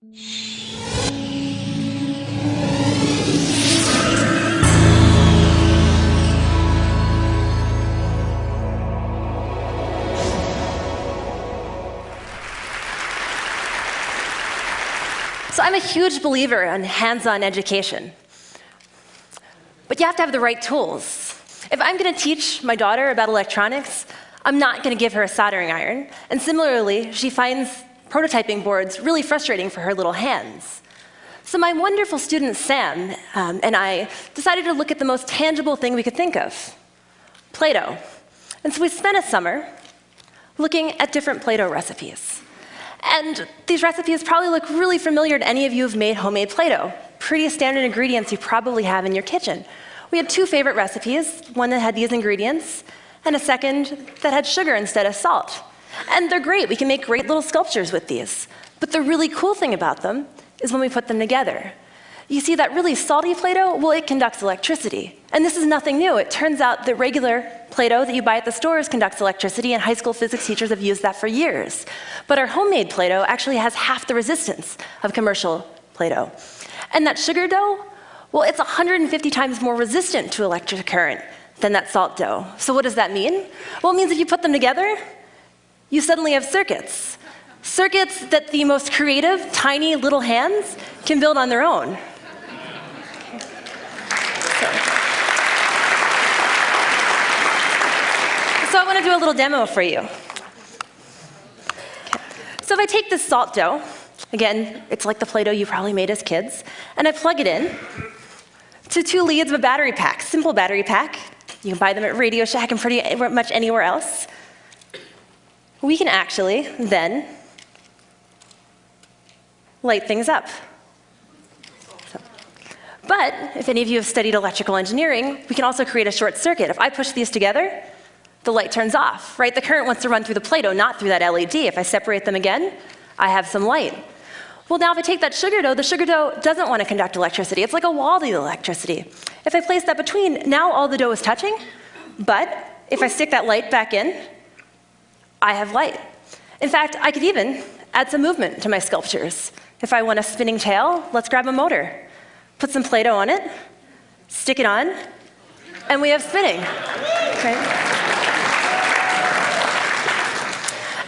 So I'm a huge believer in hands-on education. But you have to have the right tools. If I'm going to teach my daughter about electronics, I'm not going to give her a soldering iron. And similarly, she finds prototyping boards really frustrating for her little hands. So my wonderful student Sam and I decided to look at the most tangible thing we could think of, Play-Doh. And so we spent a summer looking at different Play-Doh recipes. And these recipes probably look really familiar to any of you who've made homemade Play-Doh. Pretty standard ingredients you probably have in your kitchen. We had two favorite recipes, one that had these ingredients, and a second that had sugar instead of salt. And they're great. We can make great little sculptures with these. But the really cool thing about them is when we put them together. You see that really salty Play-Doh? Well, it conducts electricity. And this is nothing new. It turns out that regular Play-Doh that you buy at the stores conducts electricity, and high school physics teachers have used that for years. But our homemade Play-Doh actually has half the resistance of commercial Play-Doh. And that sugar dough, well, it's 150 times more resistant to electric current than that salt dough. So what does that mean? Well, it means if you put them together, you suddenly have circuits. Circuits that the most creative, tiny little hands can build on their own. So I want to do a little demo for you. Okay. So if I take this salt dough, again, it's like the Play-Doh you probably made as kids, and I plug it in to 2 leads of a battery pack, simple battery pack. You can buy them at Radio Shack and pretty much anywhere else. We can actually then light things up. But if any of you have studied electrical engineering, we can also create a short circuit. If I push these together, the light turns off, right? The current wants to run through the Play-Doh, not through that LED. If I separate them again, I have some light. Well, now if I take that sugar dough, the sugar dough doesn't want to conduct electricity. It's like a wall to the electricity. If I place that between, now all the dough is touching, but if I stick that light back in, I have light. In fact, I could even add some movement to my sculptures. If I want a spinning tail, let's grab a motor. Put some Play-Doh on it, stick it on, and we have spinning. Right?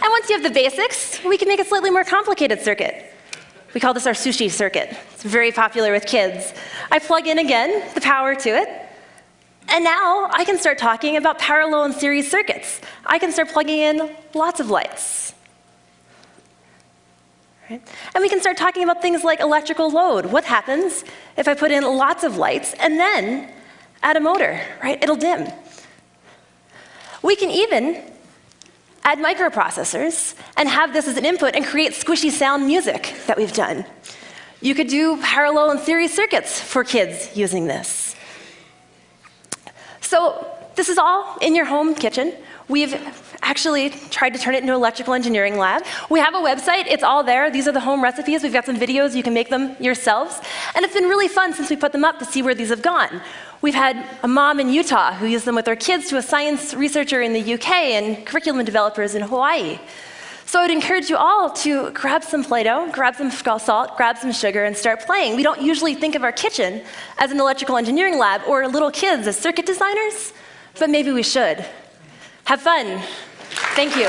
And once you have the basics, we can make a slightly more complicated circuit. We call this our sushi circuit. It's very popular with kids. I plug in again the power to it, and now I can start talking about parallel and series circuits. I can start plugging in lots of lights. Right? And we can start talking about things like electrical load. What happens if I put in lots of lights and then add a motor, right? It'll dim. We can even add microprocessors and have this as an input and create squishy sound music that we've done. You could do parallel and series circuits for kids using this. So this is all in your home kitchen. We've actually tried to turn it into an electrical engineering lab. We have a website, it's all there. These are the home recipes. We've got some videos, you can make them yourselves. And it's been really fun since we put them up to see where these have gone. We've had a mom in Utah who used them with her kids, to a science researcher in the UK, and curriculum developers in Hawaii. So I would encourage you all to grab some Play-Doh, grab some salt, grab some sugar, and start playing. We don't usually think of our kitchen as an electrical engineering lab or little kids as circuit designers, but maybe we should. Have fun. Thank you.